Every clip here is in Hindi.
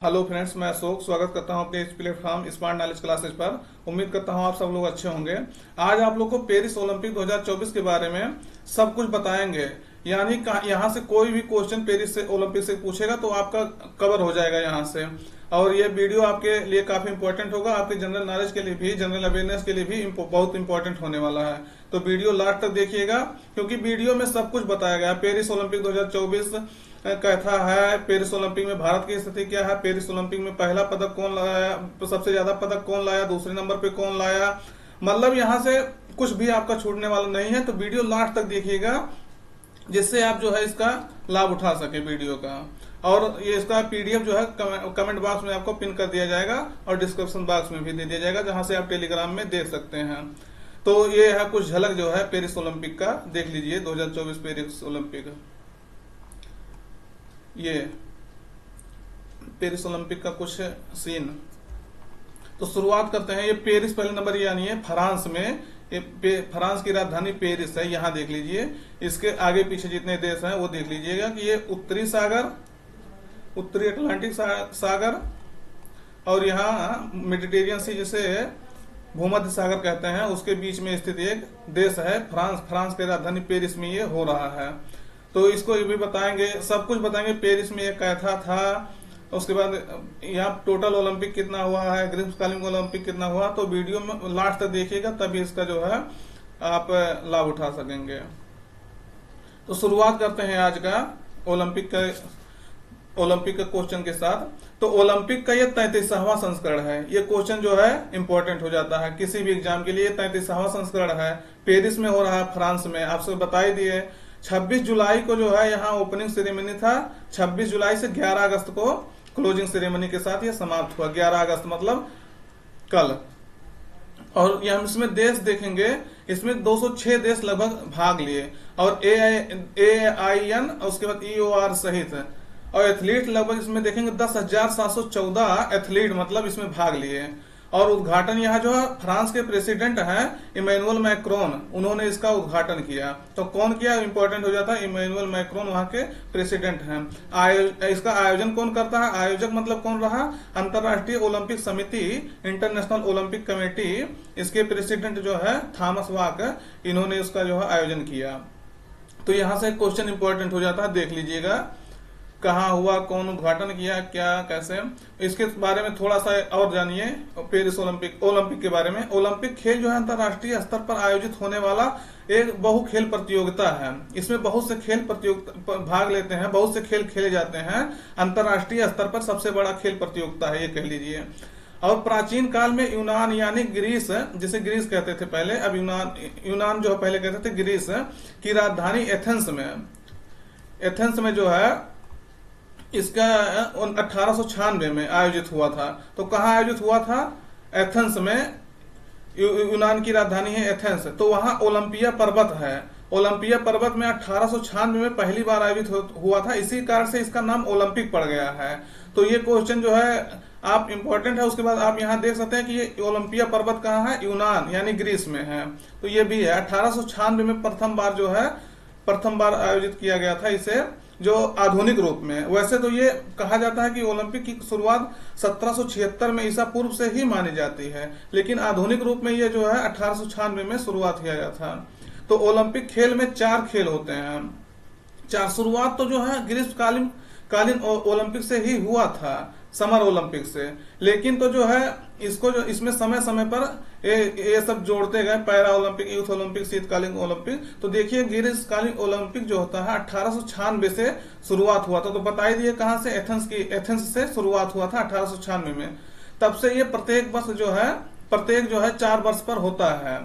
हेलो फ्रेंड्स, मैं अशोक स्वागत करता हूं अपने इस प्लेटफॉर्म स्मार्ट नॉलेज क्लासेज पर। उम्मीद करता हूं आप सब लोग अच्छे होंगे। आज आप लोग को पेरिस ओलंपिक 2024 के बारे में सब कुछ बताएंगे। यानी यहाँ से कोई भी क्वेश्चन पेरिस से ओलंपिक से पूछेगा तो आपका कवर हो जाएगा यहाँ से। और ये वीडियो आपके लिए काफी इंपॉर्टेंट होगा, आपके जनरल नॉलेज के लिए भी, जनरल अवेयरनेस के लिए भी बहुत इंपॉर्टेंट होने वाला है। तो वीडियो लास्ट तक देखिएगा, क्योंकि वीडियो में सब कुछ बताया गया। पेरिस ओलंपिक 2024 कैसा है, पेरिस ओलंपिक में भारत की स्थिति क्या है, पेरिस ओलंपिक में पहला पदक कौन लाया, सबसे ज्यादा पदक कौन लाया, दूसरे नंबर पे कौन लाया। मतलब यहाँ से कुछ भी आपका छूटने वाला नहीं है। तो वीडियो लास्ट तक देखिएगा, जिससे आप जो है इसका लाभ उठा सके वीडियो का। और ये इसका पीडीएफ जो है कमेंट बॉक्स में आपको पिन कर दिया जाएगा और डिस्क्रिप्शन बॉक्स में भी दे दिया जाएगा, जहां से आप टेलीग्राम में देख सकते हैं। तो ये है कुछ झलक जो है पेरिस ओलंपिक का, देख लीजिए 2024 पेरिस ओलंपिक। ये पेरिस ओलंपिक का कुछ सीन। तो शुरुआत करते हैं। ये पेरिस पहले नंबर यानी है फ्रांस में, फ्रांस की राजधानी पेरिस है। यहाँ देख लीजिए, इसके आगे पीछे जितने देश हैं वो देख लीजिएगा कि ये उत्तरी सागर, उत्तरी अटलांटिक सागर और यहाँ मेडिटेरियन सी, जिसे भूमध्य सागर कहते हैं, उसके बीच में स्थित एक देश है फ्रांस। फ्रांस की राजधानी पेरिस में ये हो रहा है। तो इसको भी बताएंगे, सब कुछ बताएंगे। पेरिस में ये कैथा था, उसके बाद यहाँ टोटल ओलंपिक कितना हुआ है, ग्रीष्मकालीन ओलंपिक कितना हुआ। तो वीडियो में लास्ट तक देखिएगा, तभी इसका जो है आप लाभ उठा सकेंगे। तो शुरुआत करते हैं आज का ओलंपिक का क्वेश्चन के साथ। तो ओलंपिक का ये 33वां संस्करण है। ये क्वेश्चन जो है इंपॉर्टेंट हो जाता है किसी भी एग्जाम के लिए। 33वां संस्करण है, पेरिस में हो रहा है, फ्रांस में। आपसे बता ही दिए 26 जुलाई को जो है यहाँ ओपनिंग सेरेमनी था। 26 जुलाई से 11 अगस्त को क्लोजिंग सेरेमनी के साथ ये समाप्त हुआ। 11 अगस्त मतलब कल। और ये हम इसमें देश देखेंगे, इसमें 206 देश लगभग भाग लिए। और AIN उसके बाद EOR सहित और एथलीट लगभग इसमें देखेंगे 10,714 एथलीट मतलब इसमें भाग लिए। और उद्घाटन यहाँ जो है फ्रांस के प्रेसिडेंट हैं इमैनुअल मैक्रोन, उन्होंने इसका उद्घाटन किया। तो कौन किया, इंपॉर्टेंट हो जाता है। इमैनुअल मैक्रोन वहां के प्रेसिडेंट हैं। इसका आयोजन कौन करता है, आयोजक मतलब कौन रहा, अंतर्राष्ट्रीय ओलंपिक समिति, इंटरनेशनल ओलंपिक कमेटी। इसके प्रेसिडेंट जो है थॉमस वाक, इन्होंने इसका जो है आयोजन किया। तो यहां से क्वेश्चन इंपॉर्टेंट हो जाता है, देख लीजिएगा कहाँ हुआ, कौन उद्घाटन किया, क्या कैसे। इसके बारे में थोड़ा सा और जानिए पेरिस ओलंपिक के बारे में। ओलंपिक खेल जो है अंतर्राष्ट्रीय स्तर पर आयोजित होने वाला एक बहु खेल प्रतियोगिता है। इसमें बहुत से खेल प्रतियोगिता भाग लेते हैं, बहुत से खेल खेले जाते हैं। अंतर्राष्ट्रीय स्तर पर सबसे बड़ा खेल प्रतियोगिता है ये, कह लीजिए। और प्राचीन काल में यूनान यानी ग्रीस, जिसे ग्रीस कहते थे पहले, अब यूनान जो पहले कहते थे ग्रीस की राजधानी एथेंस में जो है इसका 1896 में आयोजित हुआ था। तो कहाँ आयोजित हुआ था, एथेंस में। यूनान की राजधानी है एथेंस। तो वहां ओलंपिया पर्वत है। ओलंपिया पर्वत में 1896 में पहली बार आयोजित हुआ था, इसी कारण से इसका नाम ओलंपिक पड़ गया है। तो ये क्वेश्चन जो है आप इंपॉर्टेंट है। उसके बाद आप यहाँ देख सकते हैं कि ये ओलंपिया पर्वत कहाँ है, यूनान यानी ग्रीस में है। तो ये भी है 1896 में प्रथम बार आयोजित किया गया था इसे, जो आधुनिक रूप में। वैसे तो ये कहा जाता है कि ओलंपिक की शुरुआत 1776 में ईसा पूर्व से ही मानी जाती है, लेकिन आधुनिक रूप में ये जो है 1896 में शुरुआत किया गया था। तो ओलंपिक खेल में 4 खेल होते हैं। 4 शुरुआत तो जो है ग्रीष्मकालीन ओलंपिक से ही हुआ था, समर ओलंपिक से। लेकिन तो जो है इसको जो इसमें समय समय पर ये सब जोड़ते गए, पैरा ओलंपिक, यूथ ओलंपिक, शीतकालीन ओलंपिक। तो देखिए ग्रीष्मकालीन ओलंपिक जो होता है 1896 से शुरुआत हुआ था। तो बताई दिए कहां से, एथेंस से शुरुआत हुआ था 1896 में। तब से ये प्रत्येक जो है 4 वर्ष पर होता है।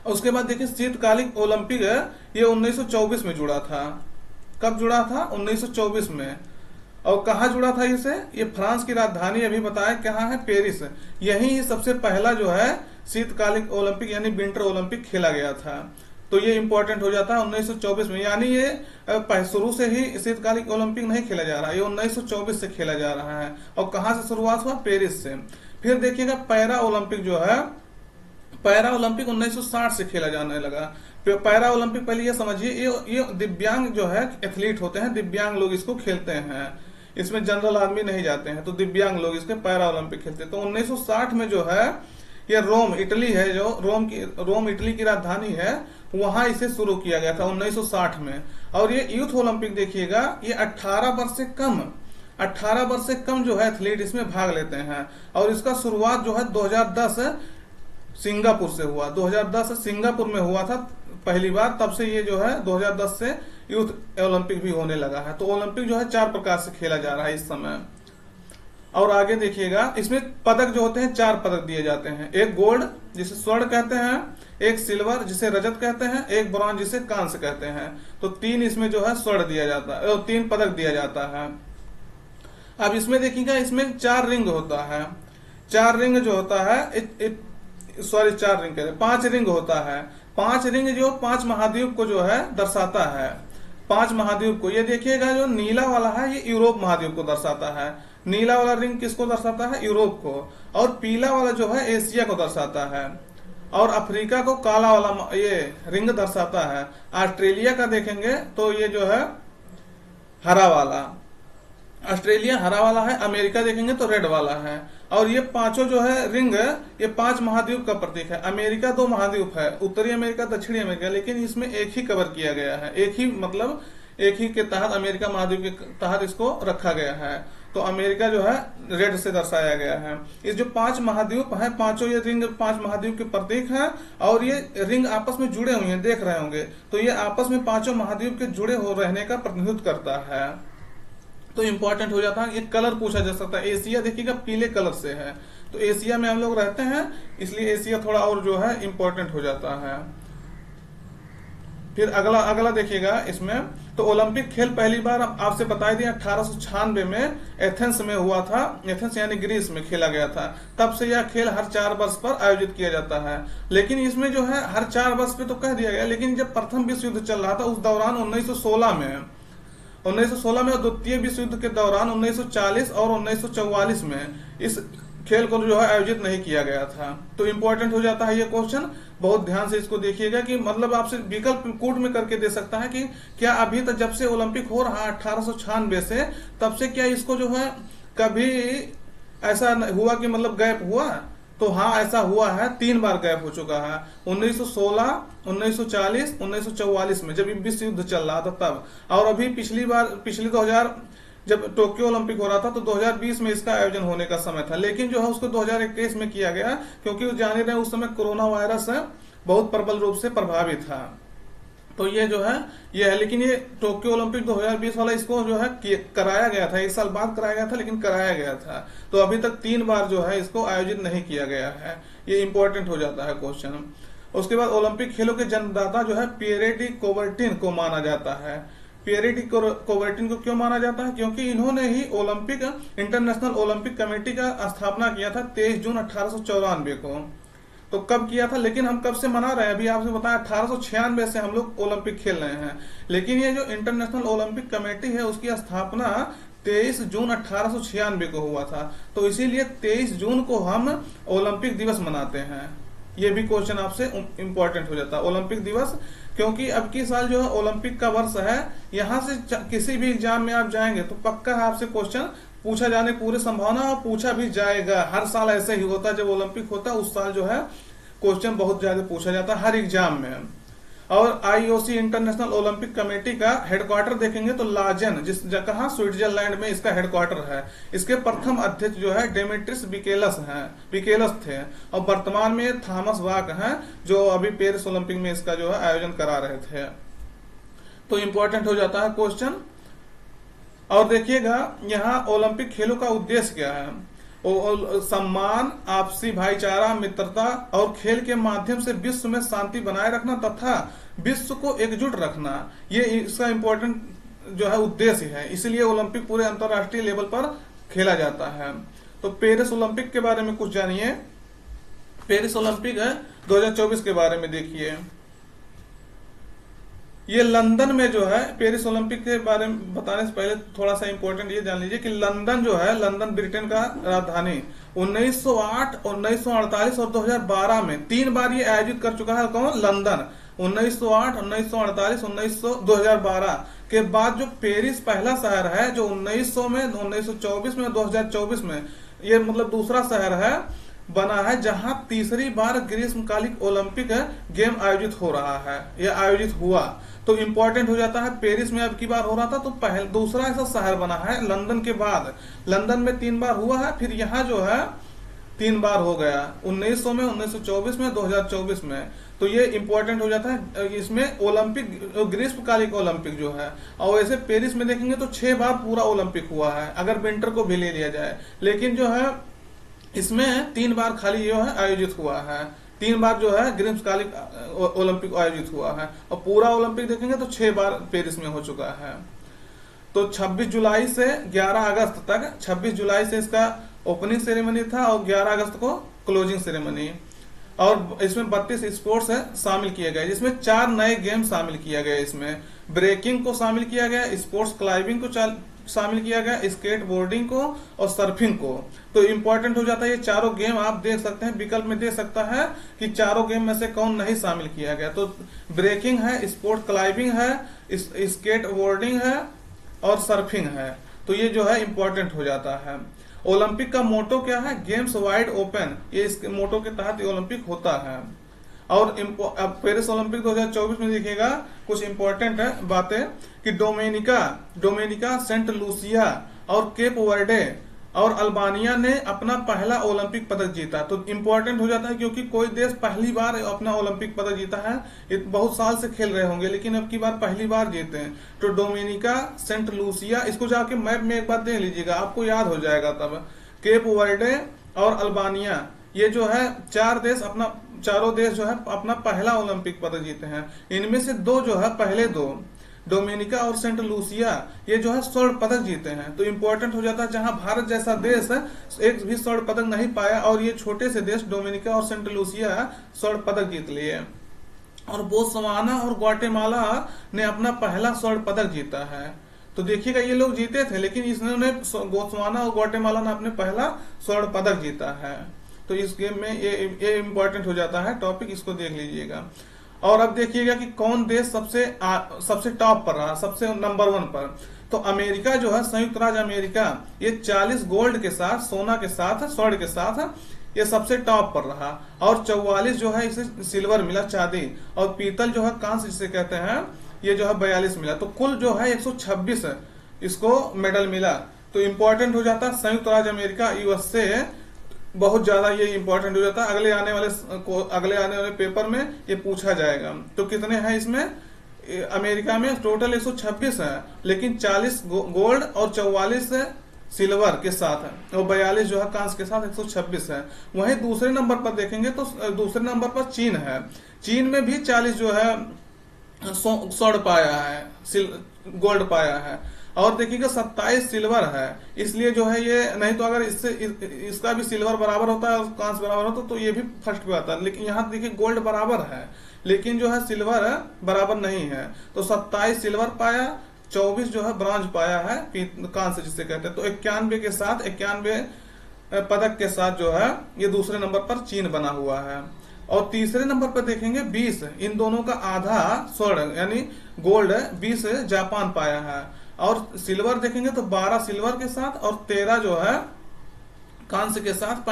उसके बाद देखिए शीतकालीन ओलंपिक ये 1924 में जुड़ा था। कब जुड़ा था, 1924 में। और कहा जुड़ा था इसे, ये फ्रांस की राजधानी अभी बताया कहाँ है, पेरिस। यही सबसे पहला जो है शीतकालीन ओलंपिक यानी विंटर ओलंपिक खेला गया था। तो ये इंपॉर्टेंट हो जाता है 1924 में। यानी ये शुरू से ही शीतकालीन ओलंपिक नहीं खेला जा रहा है, ये 1924 से खेला जा रहा है। और कहां से शुरुआत हुआ, पेरिस से। फिर देखिएगा पैरा ओलंपिक जो है, पैरा ओलंपिक 1960 से खेला जाने लगा। पैरा ओलंपिक पहले ये समझिए, ये दिव्यांग जो है एथलीट होते हैं, दिव्यांग लोग इसको खेलते हैं। इसमें जनरल आदमी नहीं जाते हैं, तो दिव्यांग लोग इसके पैरा ओलंपिक खेलते हैं। तो 1960 में जो है ये रोम इटली है, जो रोम इटली की राजधानी है, वहां इसे शुरू किया गया था 1960 में। और ये यूथ ओलंपिक देखिएगा, ये 18 वर्ष से कम जो है एथलीट इसमें भाग लेते हैं। और इसका शुरुआत जो है 2010 सिंगापुर से हुआ। 2010 सिंगापुर में हुआ था पहली बार, तब से ये जो है 2010 से यूथ ओलंपिक भी होने लगा है। तो ओलंपिक जो है 4 प्रकार से खेला जा रहा है इस समय। और आगे देखिएगा, इसमें पदक जो होते हैं 4 पदक दिए जाते हैं। एक गोल्ड जिसे स्वर्ण कहते हैं, एक सिल्वर जिसे रजत कहते हैं, एक ब्रॉन्ज जिसे कांस्य कहते हैं। तो 3 इसमें जो है स्वर्ण दिया जाता है, 3 पदक दिया जाता है। अब इसमें देखिएगा, इसमें 4 रिंग होता है। 4 रिंग जो होता है, 4 रिंग कह रहे, 5 रिंग होता है। 5 रिंग जो 5 महाद्वीप को जो है दर्शाता है। 5 महाद्वीप को, ये देखिएगा जो नीला वाला है ये यूरोप महाद्वीप को दर्शाता है। नीला वाला रिंग किसको दर्शाता है? यूरोप को। और पीला वाला जो है एशिया को दर्शाता है। और अफ्रीका को काला वाला ये रिंग दर्शाता है। ऑस्ट्रेलिया का देखेंगे तो ये जो है हरा वाला, ऑस्ट्रेलिया हरा वाला है। अमेरिका देखेंगे तो रेड वाला है। और ये पांचों जो है रिंग, ये 5 महाद्वीप का प्रतीक है। अमेरिका 2 महाद्वीप है, उत्तरी अमेरिका, दक्षिणी अमेरिका, लेकिन इसमें एक ही कवर किया गया है। एक ही के तहत, अमेरिका महाद्वीप के तहत इसको रखा गया है। तो अमेरिका जो है रेड से दर्शाया गया है। इस जो 5 महाद्वीप है, पांचों ये रिंग 5 महाद्वीप के प्रतीक है। और ये रिंग आपस में जुड़े हुए हैं, देख रहे होंगे। तो ये आपस में 5 महाद्वीप के जुड़े हो रहने का प्रतिनिधित्व करता है। तो इंपॉर्टेंट हो जाता है। ये कलर पूछा जा सकता है। एशिया देखिएगा पीले कलर से है, तो एशिया में हम लोग रहते हैं, इसलिए एशिया थोड़ा और जो है इंपॉर्टेंट हो जाता है। फिर अगला देखिएगा इसमें, तो ओलंपिक खेल पहली बार आपसे बता दिया 1896 में एथेंस में हुआ था। एथेंस यानी ग्रीस में खेला गया था। तब से यह खेल हर 4 वर्ष पर आयोजित किया जाता है। लेकिन इसमें जो है हर 4 वर्ष पे तो कह दिया गया, लेकिन जब प्रथम विश्व युद्ध चल रहा था उस दौरान 1916 में और द्वितीय विश्व युद्ध के दौरान 1940 और 1944 में इस खेल को जो है आयोजित नहीं किया गया था। तो इंपॉर्टेंट हो जाता है ये क्वेश्चन। बहुत ध्यान से इसको देखिएगा कि मतलब आपसे विकल्प कूट में करके दे सकता है कि क्या अभी तक जब से ओलंपिक हो रहा है 1896 से, तब से क्या इसको जो है कभी ऐसा हुआ कि मतलब गैप हुआ? तो हाँ, ऐसा हुआ है। 3 बार गैप हो चुका है। 1916, 1940, 1944 में जब विश्व युद्ध चल रहा था तब। और अभी पिछली 2000 जब टोक्यो ओलंपिक हो रहा था तो 2020 में इसका आयोजन होने का समय था। लेकिन जो है उसको 2021 में किया गया, क्योंकि जान रहे हैं उस समय कोरोना वायरस बहुत प्रबल रूप से प्रभावित था। तो ये जो है ये है। लेकिन ये टोक्यो ओलंपिक 2020 वाला इसको जो है कराया गया था, 1 साल बाद कराया गया था, लेकिन कराया गया था। तो अभी तक 3 बार जो है इसको आयोजित नहीं किया गया है। ये इंपॉर्टेंट हो जाता है क्वेश्चन। उसके बाद ओलंपिक खेलों के जन्मदाता जो है पिएरे डी कूबरटिन को माना जाता है। पिएरे डी कूबरटिन को क्यों माना जाता है? क्योंकि इन्होंने ही इंटरनेशनल ओलंपिक कमेटी का स्थापना किया था 23 जून 1894 को। तो कब किया था, लेकिन हम कब से मना रहे हैं? अभी आपसे बताया 1896 से हम लोग ओलंपिक खेल रहे हैं। लेकिन ये जो इंटरनेशनल ओलंपिक कमेटी है उसकी स्थापना 23 जून 1896 को हुआ था। तो इसीलिए 23 जून को हम ओलंपिक दिवस मनाते हैं। ये भी क्वेश्चन आपसे इंपॉर्टेंट हो जाता है, ओलंपिक दिवस। क्योंकि अब की साल जो है ओलंपिक का वर्ष है। यहाँ से किसी भी एग्जाम में आप जाएंगे तो पक्का है आपसे क्वेश्चन पूछा जाने की पूरी संभावना, और पूछा भी जाएगा। हर साल ऐसे ही होता है, जब ओलंपिक होता है उस साल जो है क्वेश्चन बहुत ज्यादा पूछा जाता है हर एग्जाम में। और आईओसी इंटरनेशनल ओलंपिक कमेटी का हेडक्वार्टर देखेंगे तो लाजेन, जिस जगह स्विट्जरलैंड में इसका हेडक्वार्टर है। इसके प्रथम अध्यक्ष जो है डेमेट्रियस बिकेलस थे। और वर्तमान में थॉमस बाक हैं, जो अभी पेरिस ओलंपिक में इसका जो है आयोजन करा रहे थे। तो इंपॉर्टेंट हो जाता है क्वेश्चन। और देखिएगा यहाँ ओलंपिक खेलों का उद्देश्य क्या है? सम्मान, आपसी भाईचारा, मित्रता और खेल के माध्यम से विश्व में शांति बनाए रखना तथा विश्व को एकजुट रखना, ये इसका इम्पोर्टेंट जो है उद्देश्य है। इसलिए ओलंपिक पूरे अंतर्राष्ट्रीय लेवल पर खेला जाता है। तो पेरिस ओलंपिक के बारे में कुछ जानिए। पेरिस ओलंपिक है 2024 के बारे में देखिए। ये लंदन में जो है पेरिस ओलंपिक के बारे में बताने से पहले थोड़ा सा इंपॉर्टेंट ये जान लीजिए कि लंदन जो है, लंदन ब्रिटेन का राजधानी 1908, 1948 और 2012 में 3 बार ये आयोजित कर चुका है। कौन? लंदन। 1908, 1948, 2012 के बाद जो पेरिस पहला शहर है जो 1900 में, 1924 में, 2024 में, ये मतलब दूसरा शहर है बना है जहां तीसरी बार ग्रीष्मकालिक ओलंपिक गेम आयोजित हो रहा है, यह आयोजित हुआ। तो इंपॉर्टेंट हो जाता है, पेरिस में अब की बार हो रहा था तो पहले दूसरा ऐसा शहर बना है लंदन के बाद। लंदन में 3 बार हुआ है, फिर यहाँ जो है 3 बार हो गया, 1900 में, 1924 में, 2024 में। तो ये इंपॉर्टेंट हो जाता है इसमें ओलंपिक, ग्रीष्मकालिक ओलंपिक जो है। और वैसे पेरिस में देखेंगे तो 6 बार पूरा ओलंपिक हुआ है अगर विंटर को भी ले लिया जाए, लेकिन जो है इसमें 3 बार खाली जो है आयोजित हुआ है, 3 बार जो है ग्रीष्मकालिक ओलंपिक आयोजित हुआ है। और पूरा ओलंपिक देखेंगे तो 6 बार पेरिस में हो चुका है। तो 26 जुलाई से 11 अगस्त तक, 26 जुलाई से इसका ओपनिंग सेरेमनी था और 11 अगस्त को क्लोजिंग सेरेमनी। और इसमें 32 स्पोर्ट्स शामिल किए गए, जिसमें 4 नए गेम शामिल किया गया। इसमें ब्रेकिंग को शामिल किया गया, स्पोर्ट्स क्लाइंबिंग को शामिल किया गया, स्केट बोर्डिंग को और सर्फिंग को। तो इंपॉर्टेंट हो जाता है ये चारों गेम। आप देख सकते हैं विकल्प में दे सकता है कि चारों गेम में से कौन नहीं शामिल किया गया। तो ब्रेकिंग है, स्पोर्ट क्लाइंबिंग है, स्केट बोर्डिंग है और सर्फिंग है। तो ये जो है इंपॉर्टेंट हो जाता है। ओलंपिक का मोटो क्या है? Games wide open. ये इस मोटो के तहत ओलंपिक होता है। और अब पेरिस ओलंपिक 2024 में देखिएगा कुछ इंपॉर्टेंट है बातें कि डोमिनिका, सेंट लूसिया और केप वर्डे और अल्बानिया ने अपना पहला ओलंपिक पदक जीता। तो इंपॉर्टेंट हो जाता है क्योंकि कोई देश पहली बार अपना ओलंपिक पदक जीता है। बहुत साल से खेल रहे होंगे लेकिन अब की बार पहली बार जीते हैं। तो डोमिनिका, सेंट लूसिया, इसको जाके मैप में एक बार देख लीजिएगा, आपको याद हो जाएगा तब। केप वर्डे और अल्बानिया, ये जो है चारों देश जो है अपना पहला ओलंपिक पदक जीते हैं। इनमें से 2 जो है, पहले 2 डोमिनिका और सेंट लूसिया, ये जो है स्वर्ण पदक जीते हैं। तो इंपॉर्टेंट हो जाता है जहां भारत जैसा देश एक भी स्वर्ण पदक नहीं पाया और ये छोटे से देश डोमिनिका और सेंट लूसिया स्वर्ण पदक जीत लिए। और बोत्सवाना और ग्वाटेमाला ने अपना पहला स्वर्ण पदक जीता है। तो देखिएगा ये लोग जीते थे लेकिन इसने बोत्सवाना और ग्वाटेमाला ने अपने पहला स्वर्ण पदक जीता है। तो इस गेम में ये इंपॉर्टेंट हो जाता है टॉपिक, इसको देख लीजिएगा। और अब देखिएगा कि कौन देश सबसे टॉप पर रहा, सबसे नंबर 1 पर। तो अमेरिका जो है, संयुक्त राज्य अमेरिका, ये 40 गोल्ड के साथ, सोना के साथ, स्वर्ण के साथ ये सबसे टॉप पर रहा। और 44 जो है इसे सिल्वर मिला, चांदी, और पीतल जो है कांस्य जिसे कहते हैं, ये जो है 42 मिला। तो कुल जो है 126 इसको मेडल मिला। तो इंपॉर्टेंट हो जाता है संयुक्त राज्य अमेरिका, यूएसए, बहुत ज्यादा ये इंपॉर्टेंट हो जाता है। अगले आने वाले पेपर में ये पूछा जाएगा। तो कितने हैं इसमें? अमेरिका में टोटल 126 है, लेकिन 40 गोल्ड और 44 सिल्वर के साथ है और 42 जो है कांस्य के साथ 126 है। वहीं दूसरे नंबर पर देखेंगे तो दूसरे नंबर पर चीन है। चीन में भी 40 जो है स्वर्ण पाया है, गोल्ड पाया है। और देखिएगा 27 सिल्वर है। इसलिए जो है ये, नहीं तो अगर इसका भी सिल्वर बराबर होता है और कांस्य बराबर होता तो ये भी फर्स्ट पे आता है। लेकिन यहाँ देखिए गोल्ड बराबर है लेकिन जो है सिल्वर बराबर नहीं है। तो 27 सिल्वर पाया, 24 जो है ब्रॉन्ज पाया है, कांस्य जिसे कहते हैं। तो 91 के साथ, 91 पदक के साथ जो है ये दूसरे नंबर पर चीन बना हुआ है। और तीसरे नंबर पर देखेंगे 20, इन दोनों का आधा स्वर्ण यानी गोल्ड 20 जापान पाया है। और सिल्वर देखेंगे तो 12 सिल्वर के साथ और 13 जो है कांस्य के साथ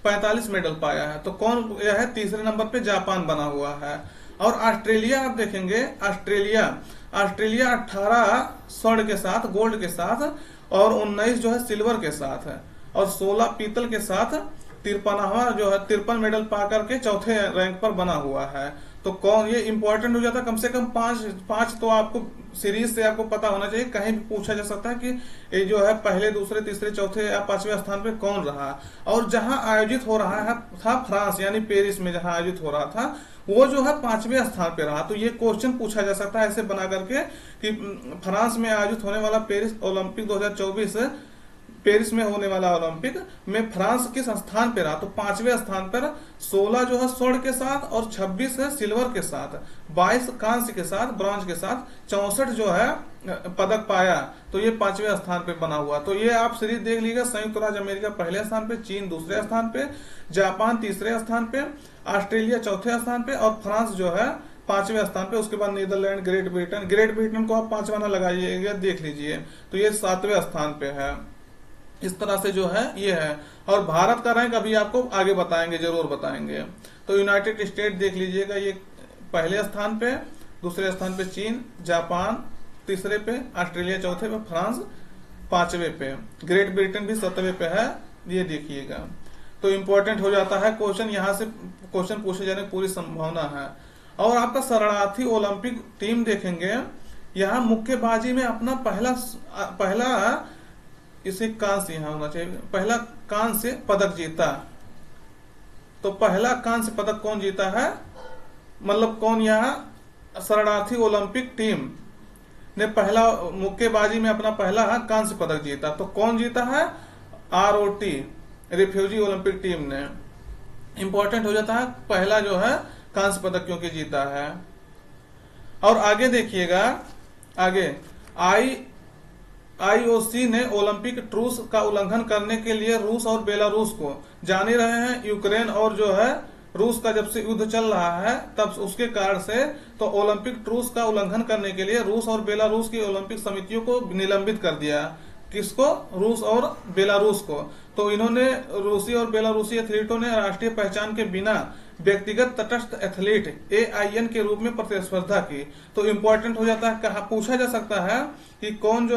45 मेडल पाया है। तो कौन यह है? तीसरे नंबर पे जापान बना हुआ है। और ऑस्ट्रेलिया आप देखेंगे, ऑस्ट्रेलिया 18 स्वर्ण के साथ, गोल्ड के साथ, और 19 जो है सिल्वर के साथ है, और 16 पीतल के साथ 53वां जो है 53 मेडल पा करके चौथे रैंक पर बना हुआ है। तो कौन, ये इंपॉर्टेंट हो जाता है। कम से कम 5 तो आपको सीरीज से आपको पता होना चाहिए। कहीं भी पूछा जा सकता है कि ये जो है पहले, दूसरे, तीसरे, चौथे या 5वें स्थान पे कौन रहा। और जहां आयोजित हो रहा है था फ्रांस यानी पेरिस में जहां आयोजित हो रहा था, वो जो है 5वें स्थान पे रहा। तो ये क्वेश्चन पूछा जा सकता है ऐसे बना करके कि फ्रांस में आयोजित होने वाला पेरिस ओलंपिक 2024 पेरिस में होने वाला ओलंपिक में फ्रांस किस स्थान पे रहा, तो 5वें स्थान पर। 16 जो है स्वर्ण के साथ और 26 है सिल्वर के साथ, 22 कांस्य के साथ, ब्रॉन्ज के साथ, 64 जो है पदक पाया। तो ये 5वें स्थान पे बना हुआ। तो ये आप सीरीज देख लीजिएगा, संयुक्त राज्य अमेरिका पहले स्थान पे, चीन दूसरे स्थान पे, जापान तीसरे स्थान पे, ऑस्ट्रेलिया चौथे स्थान पे और फ्रांस जो है 5वें स्थान पे। उसके बाद नीदरलैंड, ग्रेट ब्रिटेन को आप 5वां ना लगाइएगा, देख लीजिए, तो ये 7वें स्थान पे है। इस तरह से जो है ये है। और भारत का रैंक अभी आपको आगे बताएंगे, जरूर बताएंगे। तो यूनाइटेड स्टेट देख लीजिएगा, ये पहले स्थान पे, दूसरे स्थान पे चीन, जापान तीसरे पे, ऑस्ट्रेलिया चौथे पे, फ्रांस 5वें पे, ग्रेट ब्रिटेन भी 7वें पे है, ये देखिएगा। तो इंपॉर्टेंट हो जाता है क्वेश्चन, यहां से क्वेश्चन पूछे जाने की पूरी संभावना है। और आपका शरणार्थी ओलंपिक टीम देखेंगे, यहाँ मुक्केबाजी में अपना पहला इसे कांस्य यहाँ होना चाहिए, पहला कांस्य पदक जीता। तो पहला कांस्य पदक कौन जीता है, मतलब कौन, यहाँ शरणार्थी ओलंपिक टीम ने पहला मुक्केबाजी में अपना पहला कांस्य पदक जीता। तो कौन जीता है, ROT रिफ्यूजी ओलंपिक टीम ने। इंपॉर्टेंट हो जाता है पहला जो है कांस्य पदक क्योंकि जीता है। और आगे देखिएगा, आगे IOC ने ओलंपिक ट्रूस का उल्लंघन करने के लिए रूस और बेलारूस को, जान ही रहे हैं यूक्रेन और जो है रूस का जब से युद्ध चल रहा है तब उसके कारण से, तो ओलंपिक ट्रूस का उल्लंघन करने के लिए रूस और बेलारूस की ओलंपिक समितियों को निलंबित कर दिया। किसको, रूस और बेलारूस को। तो इन्होंने रूसी और बेलारूसी एथलीटों ने राष्ट्रीय पहचान के बिना व्यक्तिगत तटस्थ एथलीट AIN के रूप में प्रतिस्पर्धा की। तो इंपॉर्टेंट हो जाता है, कहा पूछा जा सकता है कि कौन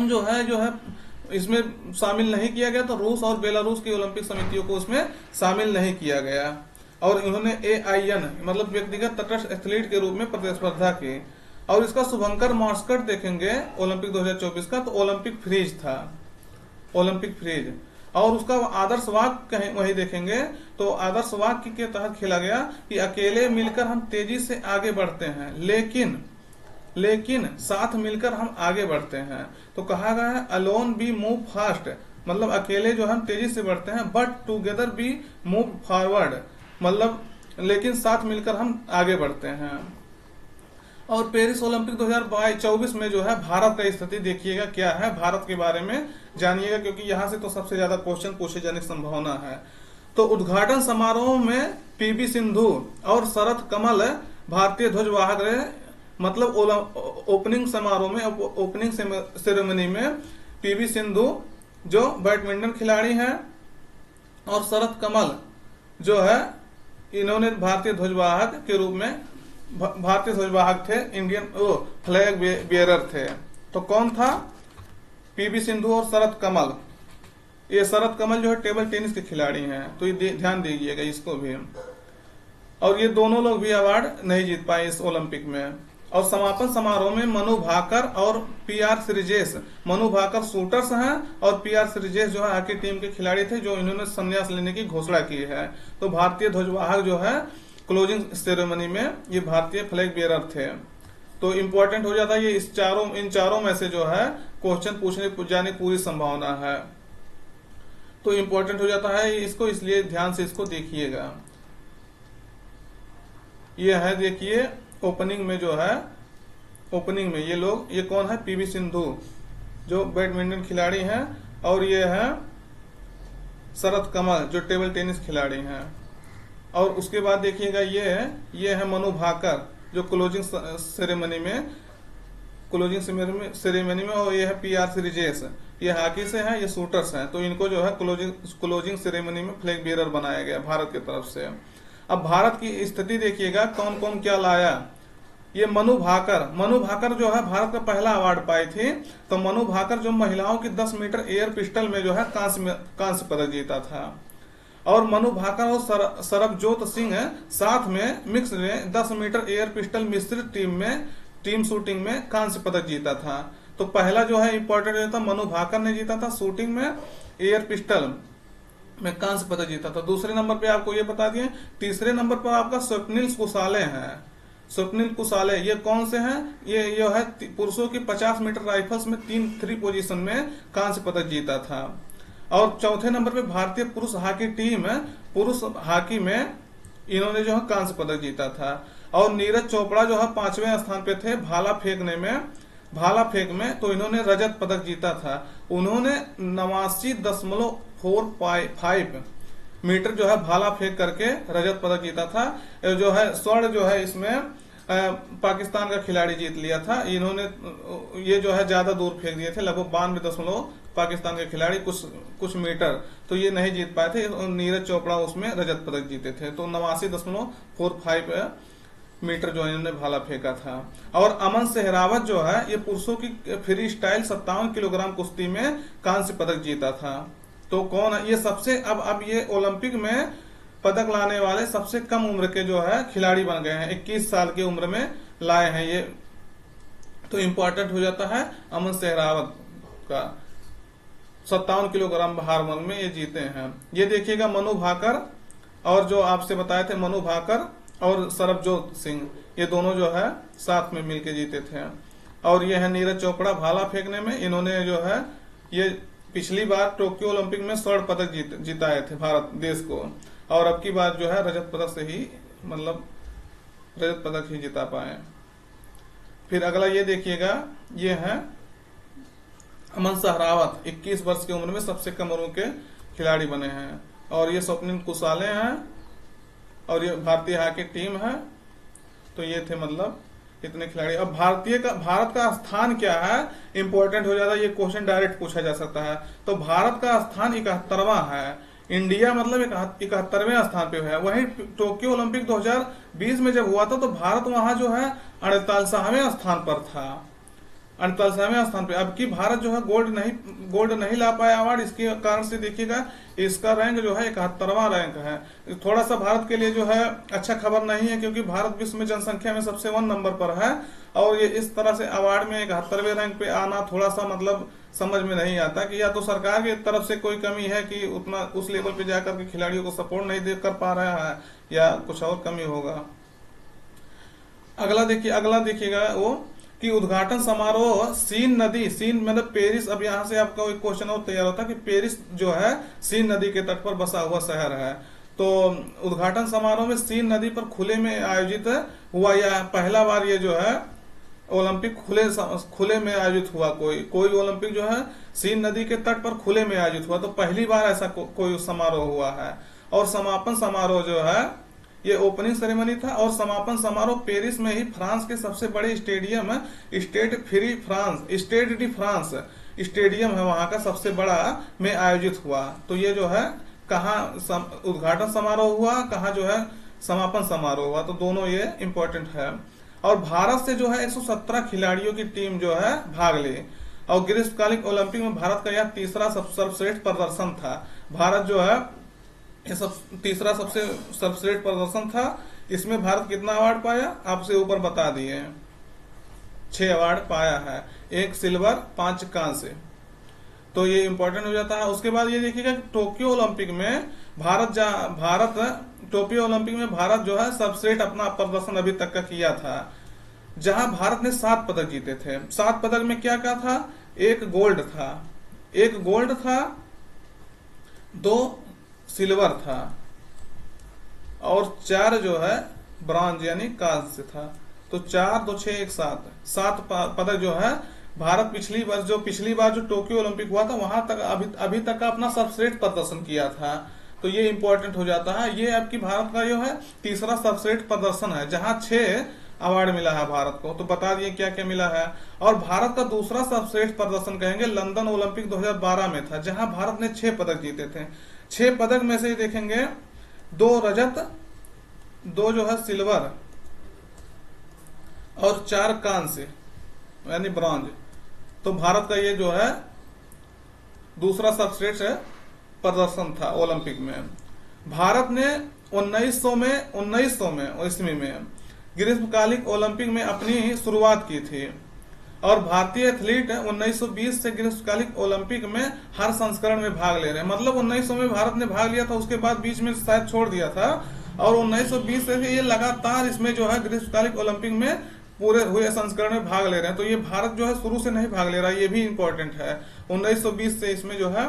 जो है इसमें शामिल नहीं किया गया। तो रूस और बेलारूस की ओलंपिक समितियों को उसमें शामिल नहीं किया गया और इन्होंने AIN मतलब व्यक्तिगत तटस्थ एथलीट के रूप में प्रतिस्पर्धा की। और इसका शुभंकर मास्कट देखेंगे ओलंपिक 2024 का, तो ओलंपिक फ्रीज था, ओलंपिक फ्रीज। और उसका आदर्श वाक्य कहीं वही देखेंगे, तो आदर्श वाक्य के तहत खेला गया कि अकेले मिलकर हम तेजी से आगे बढ़ते हैं, लेकिन साथ मिलकर हम आगे बढ़ते हैं। तो कहा गया है अलोन बी मूव फास्ट, मतलब अकेले जो हम तेजी से बढ़ते हैं, but together be move forward, मतलब लेकिन साथ मिलकर हम आगे बढ़ते हैं। और पेरिस ओलंपिक 2024 में जो है भारत का स्थिति देखिएगा क्या है, भारत के बारे में जानिएगा, क्योंकि यहां से तो सबसे ज्यादा क्वेश्चन पूछे जाने की संभावना है। तो उद्घाटन समारोह में PV सिंधु और शरत कमल भारतीय ध्वजवाहक रहे, मतलब ओपनिंग समारोह में, ओपनिंग सेरेमनी में PV सिंधु जो बैडमिंटन खिलाड़ी हैं और शरत कमल जो है इन्होंने भारतीय ध्वजवाहक के रूप में, भारतीय ध्वजवाहक थे, इंडियन फ्लैग बियरर थे। तो कौन था, PV सिंधु और शरत कमल। ये शरत कमल जो है टेबल टेनिस के खिलाड़ी हैं, तो ये ध्यान दीजिएगा इसको भी। और ये दोनों लोग भी अवार्ड नहीं जीत पाए इस ओलंपिक में। और समापन समारोह में मनु भाकर और PR श्रीजेश, मनु भाकर शूटर्स हैं और PR श्रीजेश जो है हॉकी टीम के खिलाड़ी थे, जो इन्होंने संन्यास लेने की घोषणा की है। तो भारतीय ध्वजवाहक जो है क्लोजिंग सेरेमनी में ये भारतीय फ्लैग बियरर थे। तो इंपॉर्टेंट हो जाता है ये इन चारों में से जो है क्वेश्चन पूछने जाने की पूरी संभावना है। तो इंपॉर्टेंट हो जाता है इसको, इसलिए ध्यान से इसको देखिएगा। ये है देखिए ओपनिंग में जो है, ओपनिंग में ये लोग, ये कौन है, PV सिंधु जो बैडमिंटन खिलाड़ी हैं, और ये है शरत कमल जो टेबल टेनिस खिलाड़ी हैं। और उसके बाद देखिएगा ये है मनु भाकर जो क्लोजिंग सेरेमनी में, और ये है PR श्रीजेश, ये हॉकी से हैं, ये शूटर्स हैं। तो इनको जो है क्लोजिंग सेरेमनी में फ्लैग बियरर बनाया गया भारत की तरफ से। अब भारत की स्थिति देखिएगा कौन कौन क्या लाया। ये मनु भाकर जो है भारत का पहला अवार्ड पाई थी। तो मनु भाकर जो महिलाओं की 10 मीटर एयर पिस्टल में जो है कांस्य पदक जीता था। और मनु भाकर और सरबजोत सिंह साथ में मिक्स में 10 मीटर एयर पिस्टल मिश्रित टीम शूटिंग में कांस्य पदक जीता था। तो पहला जो है इंपॉर्टेंट था मनु भाकर ने जीता था शूटिंग में, एयर पिस्टल में कांस्य पदक जीता था। दूसरे नंबर पे आपको ये बता दिए। तीसरे नंबर पर आपका स्वप्निल कुशाले हैं, स्वप्निल कुसाले, ये कौन से हैं? ये है पुरुषों की 50 मीटर राइफल्स में 3 पोजीशन में कांस्य पदक जीता था। और चौथे नंबर पे भारतीय पुरुष हॉकी टीम है, पुरुष हॉकी में इन्होंने जो है कांस्य पदक जीता था। और नीरज चोपड़ा जो है 5वें स्थान पे थे भाला फेंक में, तो इन्होंने रजत पदक जीता था। उन्होंने 89.45 मीटर जो है भाला फेंक करके रजत पदक जीता था। जो है स्वर्ण जो है इसमें पाकिस्तान का खिलाड़ी जीत लिया था। इन्होंने ये जो है ज्यादा दूर फेंक दिए थे, लगभग 92 पाकिस्तान के खिलाड़ी कुछ मीटर, तो ये नहीं जीत पाए थे। नीरज चोपड़ा उसमें रजत पदक जीते थे। तो 89.45 मीटर जो इन्होंने भाला फेंका था। और अमन सहरावत जो है ये पुरुषों की फ्री स्टाइल 57 किलोग्राम कुश्ती में कांस्य पदक जीता था। तो कौन है ये सबसे, अब ये ओलंपिक में पदक लाने वाले सबसे कम उम्र के जो है खिलाड़ी बन गए हैं, 21 साल की उम्र में लाए हैं ये। तो इम्पोर्टेंट हो जाता है अमन सहरावत का, 57 किलोग्राम भारमल में ये जीते हैं। ये देखिएगा मनु भाकर, और जो आपसे बताए थे मनु भाकर और सरबजोत सिंह, ये दोनों जो है साथ में मिलके जीते थे। और ये है नीरज चोपड़ा भाला फेंकने में, इन्होंने जो है ये पिछली बार टोक्यो ओलंपिक में स्वर्ण पदक जिताए थे भारत देश को, और अब की बार जो है रजत पदक से ही, मतलब रजत पदक ही जिता पाए। फिर अगला ये देखिएगा, ये है अमन सहरावत, 21 वर्ष की उम्र में सबसे कम उम्र के खिलाड़ी बने हैं। और ये स्वप्निल कुसाले हैं, और ये भारतीय हॉकी टीम है। तो ये थे मतलब इतने खिलाड़ी। अब भारत का स्थान क्या है, इंपॉर्टेंट हो जाता है, ये क्वेश्चन डायरेक्ट पूछा जा सकता है। तो भारत का स्थान 71वां है, इंडिया मतलब 71वें स्थान पे है। वहीं टोक्यो ओलंपिक 2020 में जब हुआ था तो भारत वहां जो है 48वें स्थान पर था, 48वें स्थान पे। अब की भारत जो है गोल्ड नहीं ला पाया अवार्ड, इसके कारण से देखिएगा इसका रैंक जो है 71वां रैंक है। थोड़ा सा भारत के लिए जो है अच्छा खबर नहीं है, क्योंकि भारत विश्व में जनसंख्या में सबसे 1 नंबर पर है, और ये इस तरह से अवार्ड में 71वें रैंक पे आना थोड़ा सा मतलब समझ में नहीं आता कि या तो सरकार की तरफ से कोई कमी है कि उतना उस लेवल पे जाकर के खिलाड़ियों को सपोर्ट नहीं कर पा रहा है, या कुछ और कमी होगा। अगला देखिएगा वो कि उद्घाटन समारोह सीन मतलब पेरिस। अब यहाँ से आपका एक क्वेश्चन और तैयार होता है कि पेरिस जो है सीन नदी के तट पर बसा हुआ शहर है। तो उद्घाटन समारोह में सीन नदी पर खुले में आयोजित हुआ, या पहला बार ये जो है ओलंपिक खुले में आयोजित हुआ। कोई ओलंपिक जो है सीन नदी के तट पर खुले में आयोजित हुआ, तो पहली बार ऐसा कोई समारोह हुआ है। और समापन समारोह जो है ये ओपनिंग सेरेमनी था, और समापन समारोह पेरिस में ही फ्रांस के सबसे बड़े stadium Stade de France stadium है, वहां का सबसे बड़ा में आयोजित हुआ। तो ये जो है कहाँ उद्घाटन समारोह हुआ, कहाँ जो है समापन समारोह हुआ, तो दोनों ये इम्पोर्टेंट है। और भारत से जो है 117 खिलाड़ियों की टीम जो है भाग ली, और ग्रीष्मकालीन ओलंपिक में भारत का यह तीसरा सर्वश्रेष्ठ प्रदर्शन था। भारत जो है ये तीसरा सबसे सर्वश्रेष्ठ प्रदर्शन था। इसमें भारत कितना अवार्ड पाया, आपसे ऊपर बता दिए, 6 अवार्ड पाया है, 1 सिल्वर 5 कांस्य। तो ये इंपॉर्टेंट हो जाता है। उसके बाद ये देखिएगा टोक्यो ओलंपिक में टोक्यो ओलंपिक में भारत जो है सर्वश्रेष्ठ अपना प्रदर्शन अभी तक का किया था, जहां भारत ने 7 पदक जीते थे। 7 पदक में क्या क्या था, 1 गोल्ड था, 2 सिल्वर था, और 4 जो है ब्रॉन्ज यानी कांस्य था। तो 4 2 6 1 7 पदक जो है भारत पिछली बार जो टोक्यो ओलंपिक हुआ था वहां तक अभी तक का अपना सर्वश्रेष्ठ प्रदर्शन किया था। तो ये इंपॉर्टेंट हो जाता है। ये आपकी भारत का जो है तीसरा सर्वश्रेष्ठ प्रदर्शन है, जहां 6 अवार्ड मिला है भारत को। तो बता दिए क्या क्या मिला है। और भारत का दूसरा सर्वश्रेष्ठ प्रदर्शन कहेंगे लंदन ओलंपिक 2012 में था, जहां भारत ने 6 पदक जीते थे। 6 पदक में से देखेंगे 2 रजत, 2 जो है सिल्वर, और 4 कांस्य यानी ब्रॉन्ज। तो भारत का ये जो है दूसरा सर्वश्रेष्ठ प्रदर्शन था ओलंपिक में। भारत ने 1900 ईस्वी में ग्रीष्मकालीन ओलंपिक में अपनी शुरुआत की थी, और भारतीय एथलीट 1920 से ग्रीष्मकालीन ओलंपिक में हर संस्करण में भाग ले रहे हैं। मतलब 1900 में भारत ने भाग लिया था, उसके बाद बीच में शायद छोड़ दिया था, और 1920 से ये लगातार इसमें जो है ग्रीष्मकालिक ओलंपिक में पूरे हुए संस्करण में भाग ले रहे हैं। तो ये भारत जो है शुरू से नहीं भाग ले रहा है, ये भी इंपॉर्टेंट है। 1920 से इसमें जो है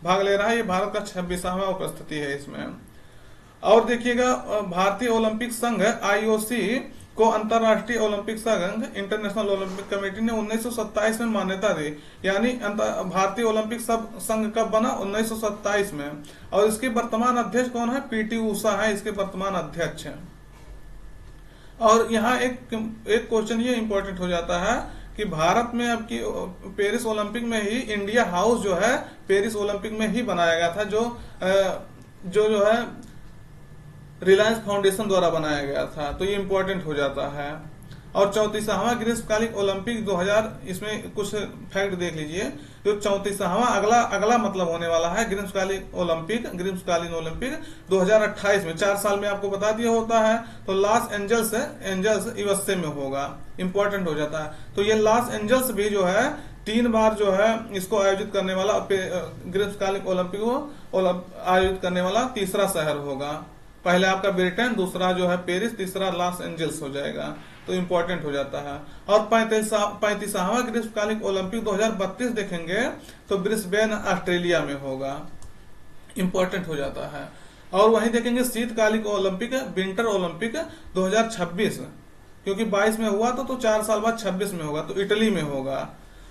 भाग ले रहा है, ये भारत का 26वां उपस्थिति है इसमें। और देखिएगा, भारतीय ओलंपिक संघ IOC को अंतर्राष्ट्रीय ओलंपिक संघ इंटरनेशनल ओलंपिक कमेटी ने 1927 में मान्यता दी। यानी भारतीय ओलंपिक संघ कब बना? 1927 में। और इसके वर्तमान अध्यक्ष कौन है? PT ऊषा है इसके वर्तमान अध्यक्ष हैं। और यहाँ एक क्वेश्चन ये इंपॉर्टेंट हो जाता है कि भारत में अब की पेरिस ओलंपिक में ही इंडिया हाउस जो है पेरिस ओलंपिक में ही बनाया गया था, जो है रिलायंस फाउंडेशन द्वारा बनाया गया था। तो ये इंपॉर्टेंट हो जाता है। और 34वां ग्रीष्मकालिक ओलंपिक 2000, इसमें कुछ फैक्ट देख लीजिए। जो 34वां अगला मतलब होने वाला है ग्रीष्मकालीन ओलंपिक 2028 में, 4 साल में आपको बता दिया होता है। तो लॉस एंजल्स USA में होगा, इंपॉर्टेंट हो जाता है। तो ये लॉस एंजल्स भी जो है 3 बार जो है इसको आयोजित करने वाला, ग्रीष्मकालिक ओलंपिक को आयोजित करने वाला तीसरा शहर होगा। पहले आपका ब्रिटेन, दूसरा जो है पेरिस, तीसरा लॉस एंजल्स हो जाएगा। तो इंपॉर्टेंट हो जाता है। और 35वां ग्रीष्मकालिक ओलंपिक 2032 देखेंगे तो ब्रिस्बेन ऑस्ट्रेलिया में होगा, इंपॉर्टेंट हो जाता है। और वहीं देखेंगे शीतकालिक ओलंपिक, विंटर ओलंपिक 2026, क्योंकि 22 में हुआ तो 4 साल बाद 26 में होगा, तो इटली में होगा।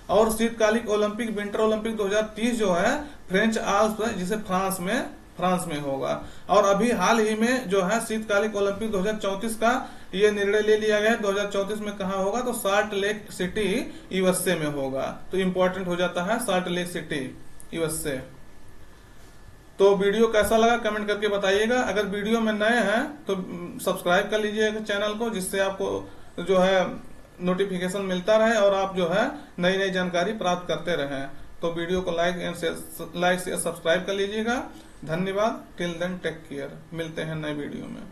और शीतकालिक ओलंपिक, विंटर ओलंपिक 2030 जो है फ्रेंच आल्प्स, जिसे फ्रांस में होगा। और अभी हाल ही में जो है शीतकालिक ओलंपिक 2034 का ये निर्णय ले लिया गया है। 2034 में कहाँ होगा? तो सॉल्ट लेक सिटी USA में होगा। तो इंपॉर्टेंट हो जाता है सॉल्ट लेक सिटी USA। तो वीडियो कैसा लगा कमेंट करके बताइएगा। अगर वीडियो में नए हैं तो सब्सक्राइब कर लीजिएगा चैनल को, जिससे आपको जो है नोटिफिकेशन मिलता रहे और आप जो है नई नई जानकारी प्राप्त करते रहें। तो वीडियो को लाइक शेयर सब्सक्राइब कर लीजिएगा। धन्यवाद। Till then take care. मिलते हैं नए वीडियो में।